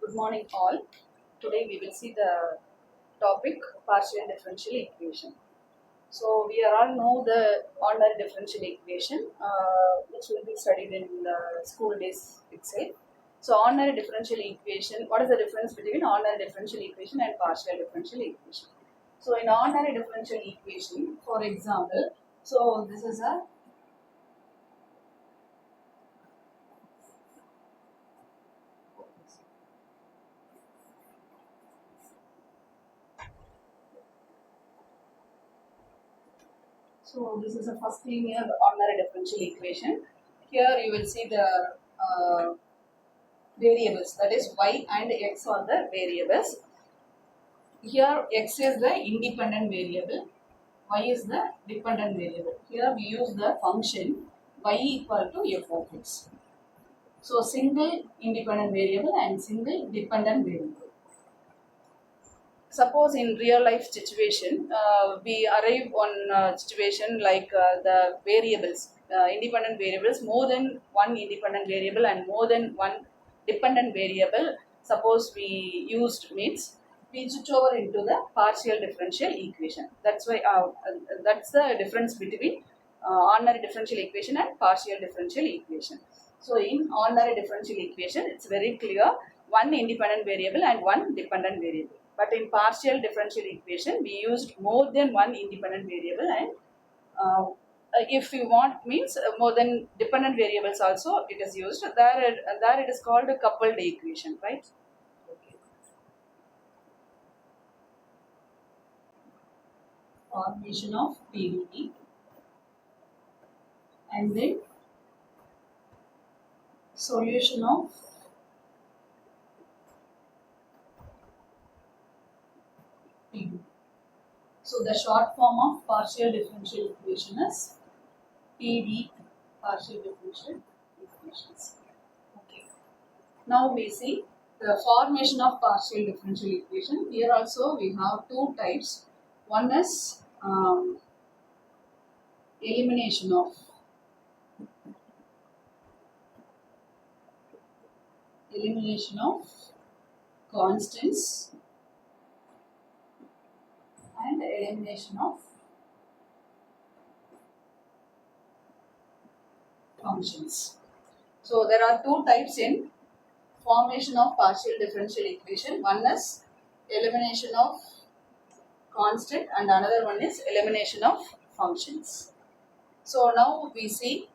Good morning all. Today we will see the topic partial differential equation. So we are all know the ordinary differential equation which will be studied in the school days itself. So ordinary differential equation, what is the difference between ordinary differential equation and partial differential equation? So in ordinary differential equation, for example, so this is a So this is a first linear ordinary differential equation. Here you will see the variables, that is y and x are the variables. Here x is the independent variable, y is the dependent variable. Here we use the function y equal to f of x. So single independent variable and single dependent variable. Suppose in real life situation, we arrive on a situation like the variables, independent variables, more than one independent variable and more than one dependent variable. Suppose we used means we switch over into the partial differential equation. That's why that's the difference between ordinary differential equation and partial differential equation. So in ordinary differential equation, it's very clear, one independent variable and one dependent variable. But in partial differential equation, we used more than one independent variable and if you want means more than dependent variables also it is used. There it is called a coupled equation, right? Okay. Formation of PDE and then solution of PDE. So the short form of partial differential equation is PD, partial differential equations. Okay. Now we see the formation of partial differential equation. Here also we have two types. One is elimination of constants and elimination of functions. So there are two types in formation of partial differential equation. One is elimination of constant and another one is elimination of functions. So now we see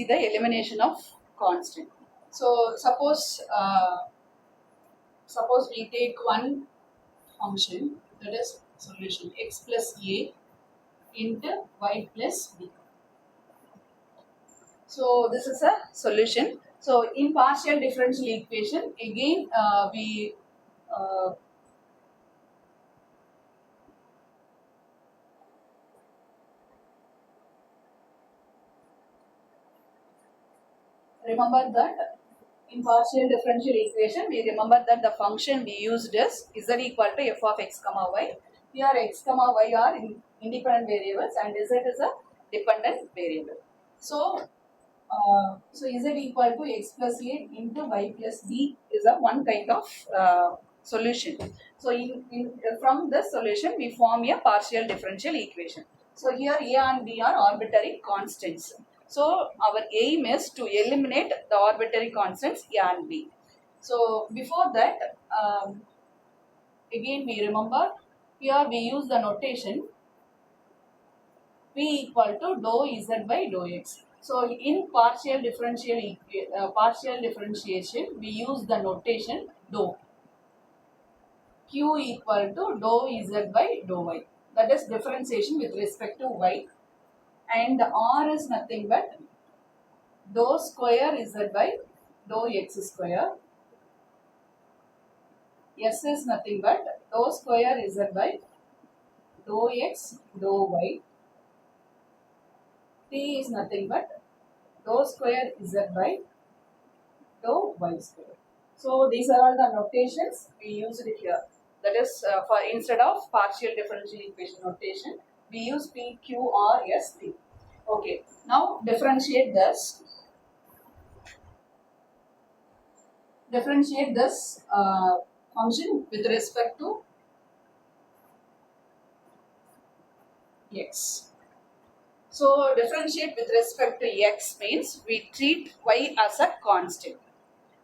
the elimination of constant. So suppose we take one function, that is solution x plus a into y plus b. So this is a solution. So in partial differential equation, again we remember that in partial differential equation, we remember that the function we used is z equal to f of x comma y. Here x comma y are independent variables and z is a dependent variable. So z equal to x plus a into y plus b is a one kind of solution. So from this solution, we form a partial differential equation. So here a and b are arbitrary constants. So our aim is to eliminate the arbitrary constants a and b. So before that, again we remember, here we use the notation p equal to dou z by dou x. So in partial differentiation, we use the notation dou. Q equal to dou z by dou y. That is differentiation with respect to y. And R is nothing but dou square z by dou x square. S is nothing but dou square z by dou x dou y. T is nothing but dou square z by dou y square. So these are all the notations we used here. That is for instead of partial differential equation notation, we use P, Q, R, S, T. Okay. Now differentiate this. Differentiate this function with respect to x. So differentiate with respect to x means we treat y as a constant,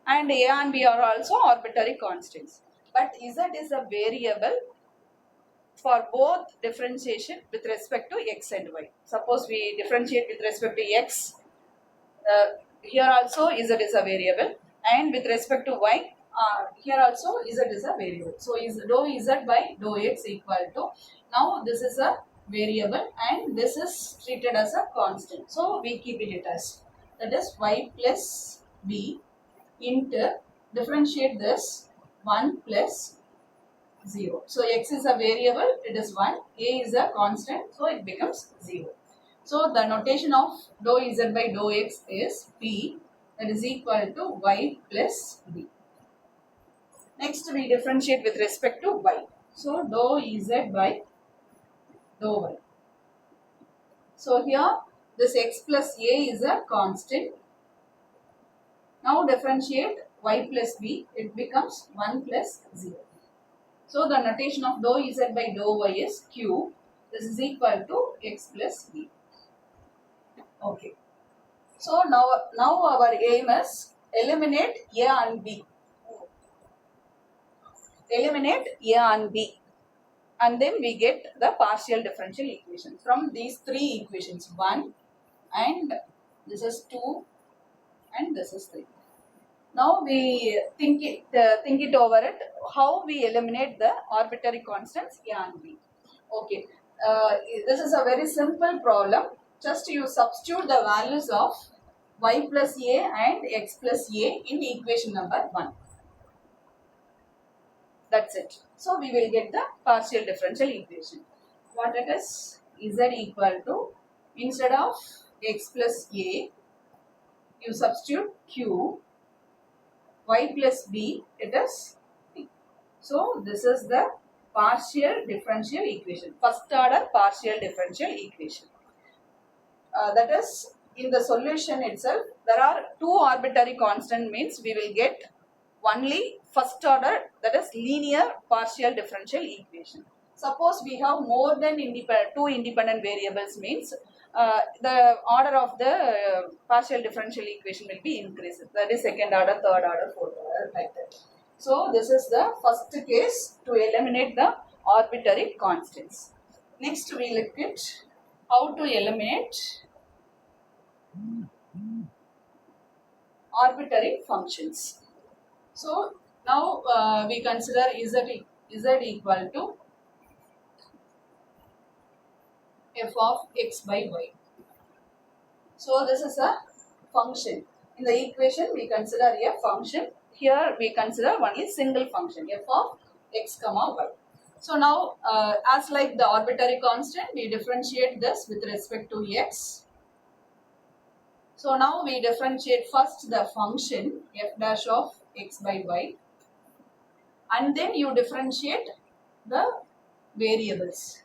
and a and b are also arbitrary constants. But z is a variable for both differentiation with respect to x and y. Suppose we differentiate with respect to x, here also z is a variable, and with respect to y, here also z is a variable. So is dou z by dou x equal to, now this is a variable and this is treated as a constant. So we keep it as, that is y plus b into, differentiate this 1 plus 0. So x is a variable, it is 1, a is a constant, so it becomes 0. So the notation of dou z by dou x is p, that is equal to y plus b. Next we differentiate with respect to y. So dou z by dou y. So here this x plus a is a constant. Now differentiate y plus b, it becomes 1 plus 0. So the notation of dou z by dou y is q. This is equal to x plus b. Okay. So now our aim is eliminate a and b. Eliminate a and b. And then we get the partial differential equation from these three equations. 1 and this is 2 and this is 3. Now we think it over it, how we eliminate the arbitrary constants a and b. Okay, this is a very simple problem. Just you substitute the values of y plus a and x plus a in equation number 1. That's it. So we will get the partial differential equation. What it is? Z equal to, instead of x plus a, you substitute q, y plus b, it is b. So this is the partial differential equation, first order partial differential equation. That is, in the solution itself, there are two arbitrary constant, means we will get only first order, that is linear partial differential equation. Suppose we have more than two independent variables, means the order of the partial differential equation will be increased. That is second order, third order, fourth order, like that. So this is the first case to eliminate the arbitrary constants. Next we look at how to eliminate arbitrary functions. So now we consider z equal to f of x by y. So this is a function. In the equation we consider a function. Here we consider only single function f of x comma y. So now as like the arbitrary constant, we differentiate this with respect to x. So now we differentiate first the function f dash of x by y, and then you differentiate the variables.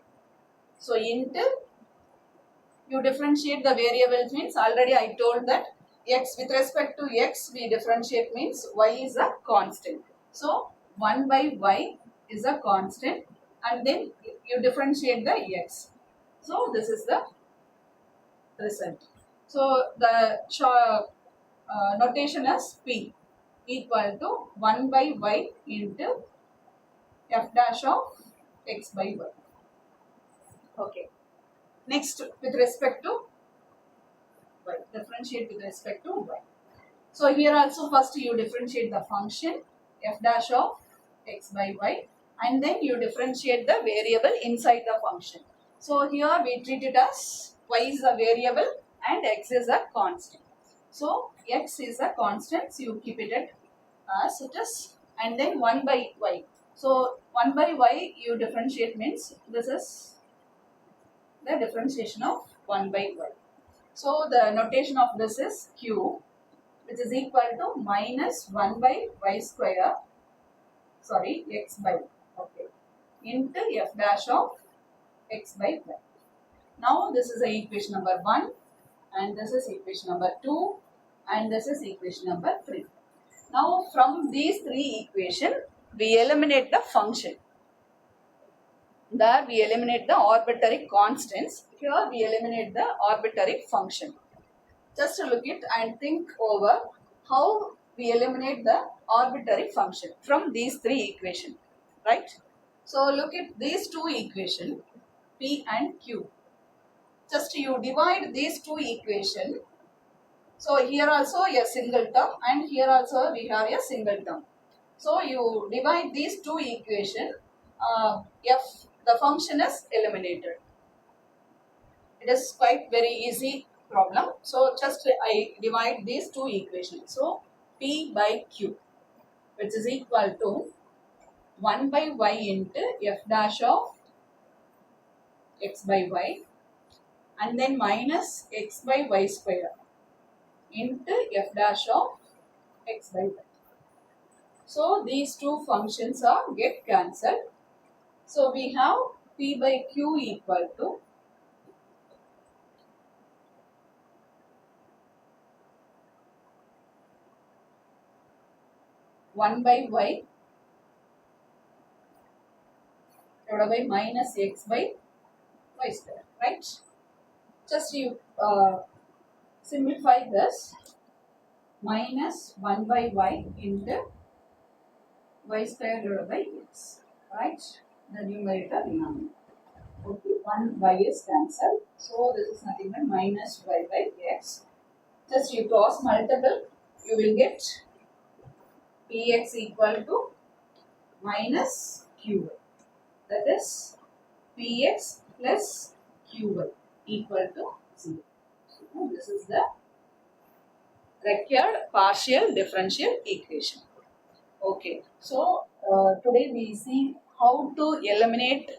So into, you differentiate the variables means, already I told that x with respect to x we differentiate means y is a constant. So 1 by y is a constant, and then you differentiate the x. So this is the result. So the notation is p equal to 1 by y into f dash of x by y. Okay. Next, with respect to y, differentiate with respect to y. So here also first you differentiate the function f dash of x by y, and then you differentiate the variable inside the function. So here we treat it as y is a variable and x is a constant. So x is a constant, so you keep it as it is, and then 1 by y. So 1 by y you differentiate means this is the differentiation of 1 by y. So the notation of this is q, which is equal to minus 1 by y square, sorry, x by, okay, into f dash of x by y. Now this is the equation number 1 and this is equation number 2 and this is equation number 3. Now from these three equations, we eliminate the function. There we eliminate the arbitrary constants. Here we eliminate the arbitrary function. Just to look it and think over how we eliminate the arbitrary function from these three equations, right? So look at these two equations, P and Q. Just you divide these two equations. So here also a single term and here also we have a single term. So you divide these two equations, the function is eliminated. It is quite very easy problem. So just I divide these two equations. So P by Q, which is equal to 1 by y into f dash of x by y and then minus x by y square into f dash of x by y. So these two functions are get cancelled. So we have P by Q equal to 1 by y divided by minus x by y square, right? Just you simplify this, minus 1 by y into y square divided by x, right? The numerator denominator. Okay, 1 y is cancelled. So this is nothing but minus y by x. Just you cross multiple, you will get px equal to minus qy. That is px plus qy equal to 0. So this is the required partial differential equation. Okay, so today we see how to eliminate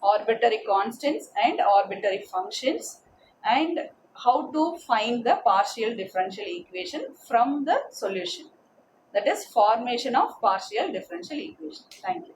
arbitrary constants and arbitrary functions and how to find the partial differential equation from the solution. That is formation of partial differential equation. Thank you.